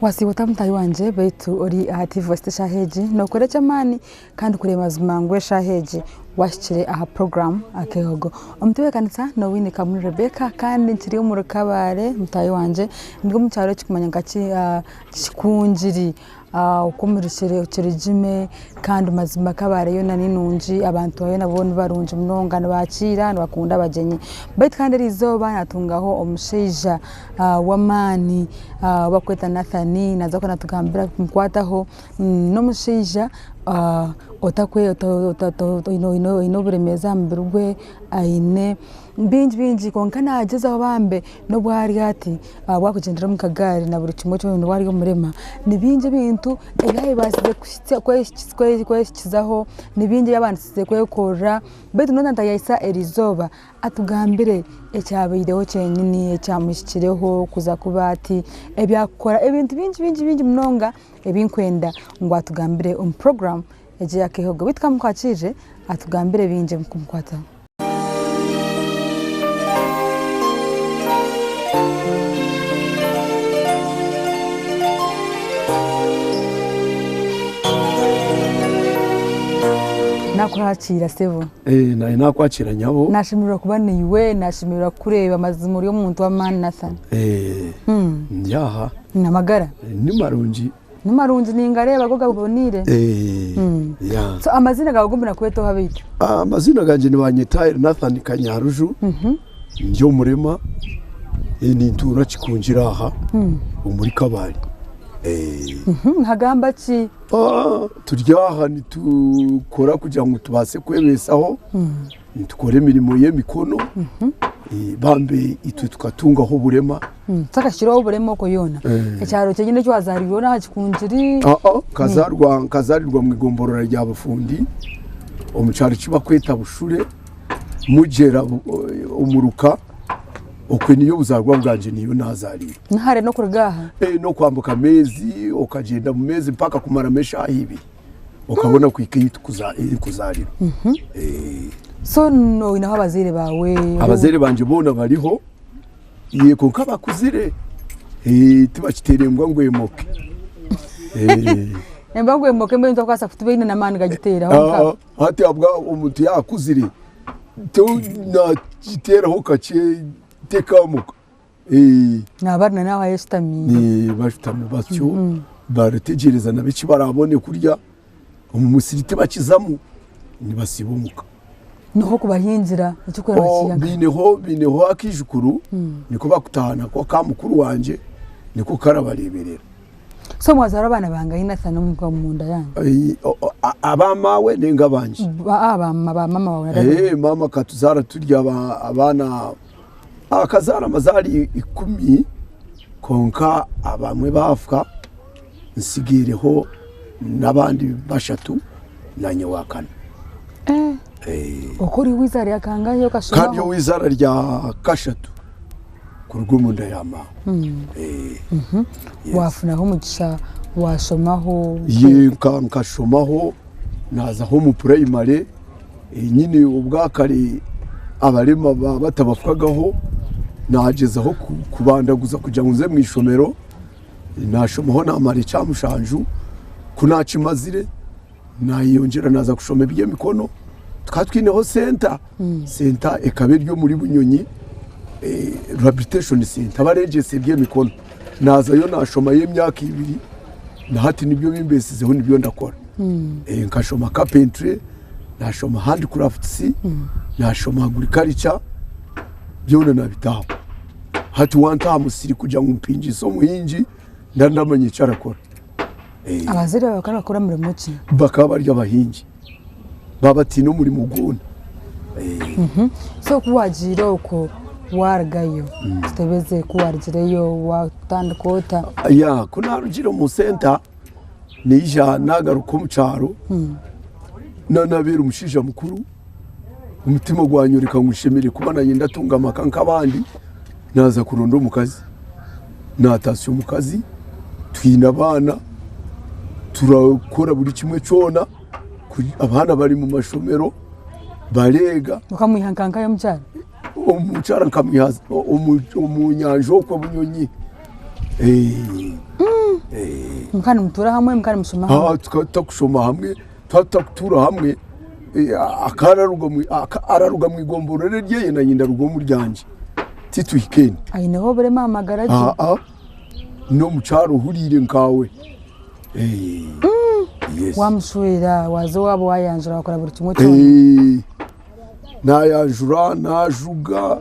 wasiwota mutayi wanje baitu ori ahativo stashaheji no kore chamani kandi kure mazima ngwe shaheji washikire aha program akehogo omutwe kanisa no wini kamuri Rebecca kandi nkiri mu rukabare mutayi wanje ngo mu cyaro kikumanya ngaki kikunjiri ukomurishere ukirijime kandi mazima kabare yo nani nunji abantu bayo nabone barunje munongana bakira bakunda bagenyi baitu kandi rizoba natungaho omusheija wamani bakweta Nathani naza ko natugambira kumkwataho no musheija otakwe ino buremeza mbirugwe aine binji konkana ageza bambe no bwari ati bwakugendera mu kagari na buri kimwe cyo no wari umurema nibinje bintu ebaye basize kweshizaho nibinje yabansize kwekora betu nona ndayisa erizoba atugambire ecyabideho cyenyini ecyamushikireho kuza kubati ebyakora ebintu binji munonga ebinkwenda ngo atugambire program eje yakehogo bitkamkwakije atugambire binje mukumkwata nakwakira sevo naye nakwakira nyabo nashimira kubane iwe nashimira kureba amazimuri yo muntu wa Man Nathan yaha namagara ni marunji ningareba goga bonire ya so amazina gagomba nakweto habita amazina ganje ni banyetaye Nathan Kanyaruju njyo murema ni ntura kikunjira aha umuri kabari hagamba ki turyaha nitukora kugira ngo tubase kwebesaho nitukore mirimo y'emikono bambe itwe tukatungaho burema takashiraho burema ko yona ecyaro cyegende cyo azariyo na kikunjiri kazarirwa mu igomborora rya bufundi omucyaro kiba kweta bushure mugera umuruka okwe niyo buzarwa bwanje niyo nazari nahare no kurgaha no kwambuka mezi okagenda mu mezi mpaka kumara mesha hibi ukabona kwikiyita kuzarira so no inaho abazire banje bona bariho yeko nkabakuzire tibakiterembwa ngwemoke ngwemoke mbe nzakasa kutubene na mani gagitera hati abwa umuntu yakuzire to na gitera ho kace tekamuka nabarna naho yestami ni bashitame batyo barategereza nabiki barabone kurya umusirite bakizamu ni basibumuka noho kubahinzira icyukora bakiyaga bineho akijukuru niko bakutahana ko kamukuru wanje niko karabareberera so mwazara abana banga Nathan umugwa mu nda yanyu abamawe nenga banje mama wawe mama katuzara turya abana akazara mazari 10 konka abamwe bafka nsigireho nabandi bashatu nanye wakana okori wizara yakangaye ukashoma kandi wizara rya kashatu kurugumunda yama wafunaho mugisha washomaho nkashomaho naza ho mu primary nyine ubwakare abarema batabafwagaho nagezaho kubandaguza kugira ngo nze mu ishomero nashomaho namare cyamushanju kunacimazire nayongera naza gushoma biye mikono twatwineho center ekabe ryo muri Bunyonyi rehabilitation center barengese biye mikono naza yo nashoma y'imyaka 2 nahati nibyo bimbesizeho nibyo ndakora nkashoma carpentry nashoma handicrafts nashoma agriculture byone nabitaho hati wanta musiri kuja mu mpinjiso muhinji ndandamanye cyarakora abazire bakora muri muki bakaba ari abahinji babati no muri muguna so kuwajira uko wargayo tebeze kuwargireyo watandukota ya kuna rugiro mu center nija nagaruka mu cyaro nanabira umushija mukuru umutima gwanyurika ngushemire kubana yenda tunga makanka abandi naza kurondo mu kazi natasiyo mu kazi twina abana turakora buri kimwe cyona abana bari mu mashomero barega ukamuyihankanka yo mcyara umucara nkamwihaza umunyanjo kwa Bunyonyi mukani mutura hamwe mukani mushoma hamwe tukatakushoma hamwe twatakutura hamwe araruga mu igomborere rye na nyina rugomu ryanje tituhikeni ayineho bure mamagara je no mucaro hurire nkawe yes wamushwira wazo wabo wayanjura bakora buri kimwe cyose nayanjura najuga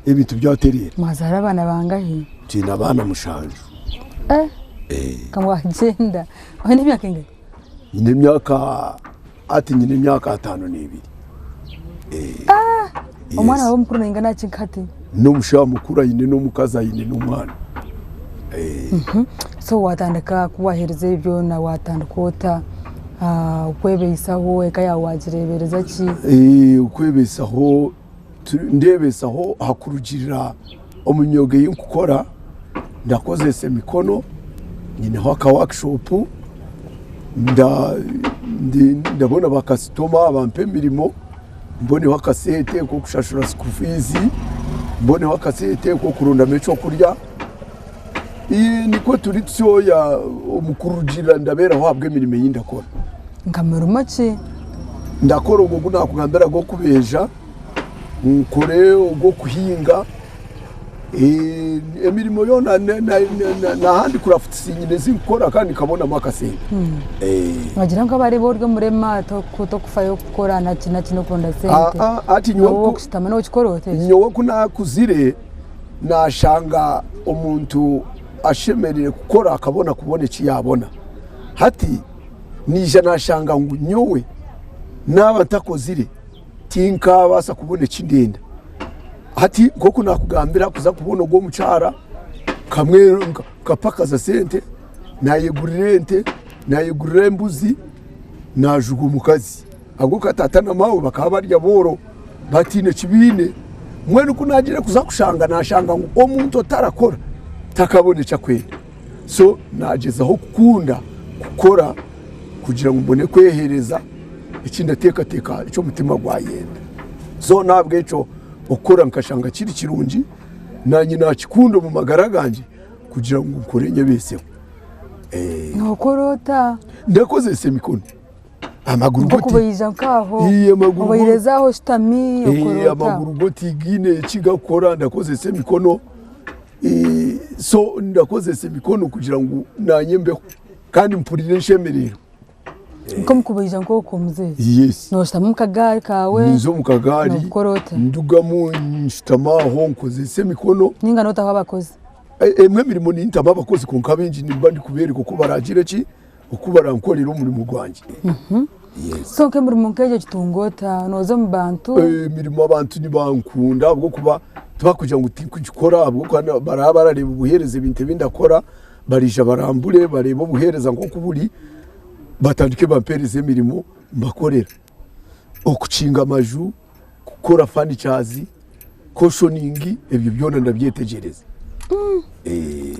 ibintu byaterera mazara abana bangahe tina abana mushanje kamwa agenda aho ni myaka ingahe nyine myaka nyine myaka 5 umwana wawe mukuru ningana kinkati no musha mukuru yine no mukaza yine n'umwana so watandika kubahereza ibyo na watandikota ukwebesaho eka yawagirebereza ki ukwebesaho ndebesaho hakurugirira omunyoge yinkukora ndakoze semikono nyine haka workshop ndabona bakasitoma bampe mirimo mbone wakasete ko kushashura school fees mbone wakasete ko kurunda mecho kurya niko turi tsoya umukurujira ndabera habwe mirimo yindakora ngamero make ndakora ubwo nakugambira go kubeja nkore go kuhinga emirimo yona na handi craft sinyine zinkora kandi kabona makasente wagira ngo abari borwe murema to kufayo gukora na kino konda sente ati nyowo kushitama no kikorote nyowo kuna kuzire nashanga umuntu ashemerere gukora akabona kubone kiyabona hati nije nashanga ngo nyowe naba ntakozire tinka basa kubone kindenda hati koko nakugambira kuza kubona go mucara kamwe kapakaza sente nayegurire mbuzi najugu mukazi ago katatana mawe bakabarya boro batine kibine mwene kunagira kuza kushanga nashanga ngo omuntu atarakora takabone chakwenda so nagezaho kukunda gukora kugira ngo mbone kwehereza ikinda teka ico mutima gwayenda so nabwe ico ukora nkashanga kiri kirungi nanyi nakikundo mu magara ganje kugira ngo ukorenye beseho nokorota ndakoze semikono amaguru goti kubayija nkaho amaguru bayirezaho stami ukorota amaguru goti gine kigakora ndakoze semikono so ndakoze semikono kugira ngo nanyembeho kandi mpurire nshemerero ko mukubayija nko kumze yes no stama mukagari kawe nizo mukagari ndugamo nshitamaho nkoze semikono ninga nota abakozi emwe mirimo nintama abakozi ku nkabinji nimba ndi kubere kuko baragira ki ukubara nkorera umurimo gwanje yes so ke muri munkeje kitungota nozo mbantu mirimo abantu ni bankunda ubwo kuba twakuja ngo tikukora ubwo kana barareba ubuhereze binte bindakora barija barambure bareba ubuhereza ngo kuburi batandike bampereze mirimo mbakorera okucinga amaju gukora furnitures cautioning ebyo byona ndabyetegereza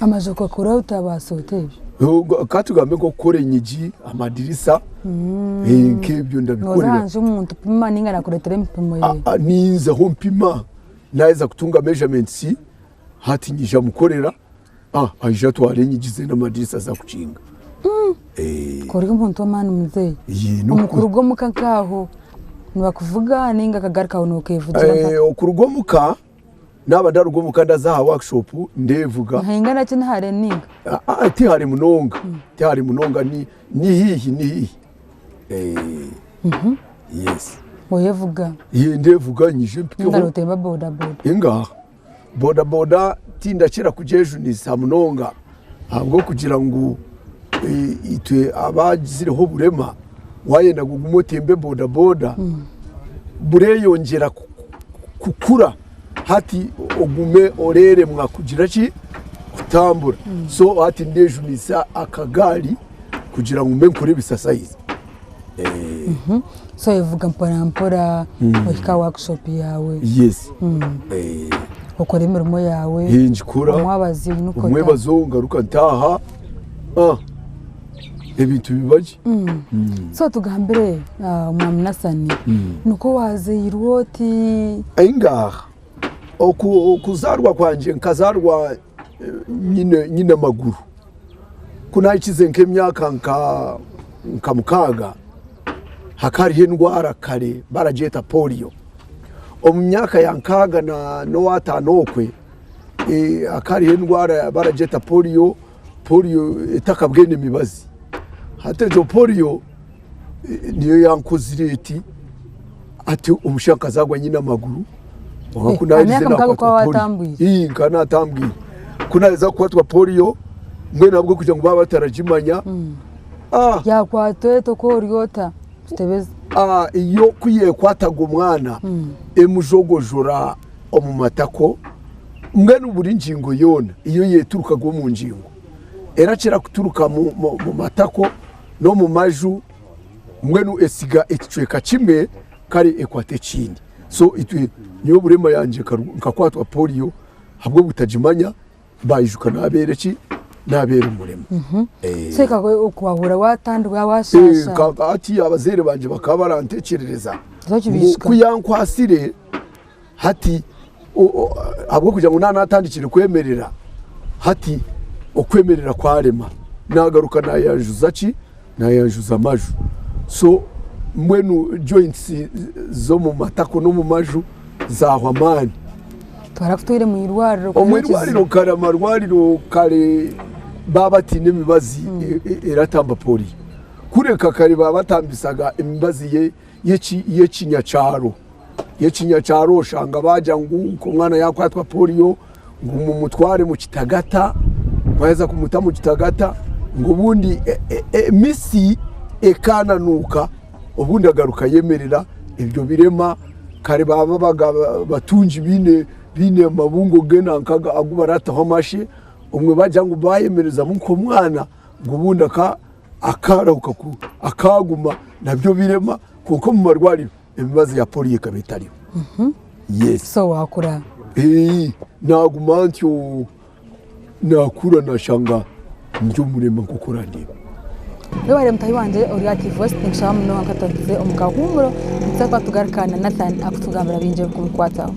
amaju kokora utabasoteje katugambe ko gukora inyigi amadirisa nkebyo ndabikorera nozanje umuntu pima ninga nakuretera impimo ye ninza ho mpima naiza kutunga measurements hati nyija mukorera aija tware nyigize n'amadirisa za kucinga kori umuntu w'amani muzeye umukuru gwo mukankaho nibakuvuga ninga kagaruka uno kevugira okurugo muka nabadara ugo muka ndaza workshop ndevuga ntayingana cyo ntare ninga ati hari munonga ni hihi yes oyevuga ndevuga nyije mpike ndarotemba boda tindakira kujeju ni samunonga ahubwo kugira ngo itwe abagizireho burema wayenda gugumotembe boda bureyongera kukura hati ogume orere mwakugira ki kutambura so hati ndejunisa akagari kugira ngo mbe nkore bisasayiza so ivuga mpora wika workshop yawe yes ukora imirimo yawe njikora umwabazi n'ukota umwebazo ngaruka ntaha ebintu bibaje so tugambire umwami Nasani nuko wazeyirwoti aingaha okuzarwa kwanje nkazarwa nyine amaguru kunayikize nk'emyaka nka mukaga hakariho indwara kare barajeta polio mu myaka ya nkaga no watanokwe hakariho indwara barajeta polio itakabwene imibazi hatejo polio niyo yankozireti ati umushaka zagwa nyine amaguru kunayize nakwatambwiye kunaweza kuwatwa polio mwe nabwo kugira ngo baba batarajimanya yakwatwe to koriota stebeza iyo kuye kwataga umwana emujogojora mu matako mwe n'uburi ngingo yona iyo yeturuka go mu ngingo eracera kuturuka mu matako no mu maju mwe nu esiga icweka kimwe kari ekwate chindi so itu niyo burema yanje nkakwatwa polio habwo butajimanya bayijuka nabereki nabera umurema seka ukwahura watandwa washasha ati abazere banje bakaba barantekerereza Zokibishika kuyankwasire hati habwo kugira ngo natandikire kwemerera hati okwemerera kwarema nagaruka nayanjuza amaju so mwenu joints zo mu matako no mu maju zahwamani twarakutoire mu irwariro kare amarwariro kare babati n'imibazi eratamba poli kureka kare babatambisaga imibazi yekinyacaro shanga baja ngo umwana yakwatwa polio ngo mumutware mu kitagata baheza kumuta mu kitagata ngo bundi misi ekananuka ubundi agaruka yemerera ibyo birema kare baba batunji bine mabungo gena nkaga agubarata homashe umwe bajya ngo bayemereza muko mwana ngo ubundi akarahuka akaguma nabyo birema kuko mu marwariro imibazi ya polio kabitariho yes so wakura naguma ntyo nakura nashanga njyo murema gukora ndiba Lewale mtahi wanje Oriati Voice nshaka muno nkatagize umugahumuro ntsaka tugarukana Nathan akutugambira binje kumkwataho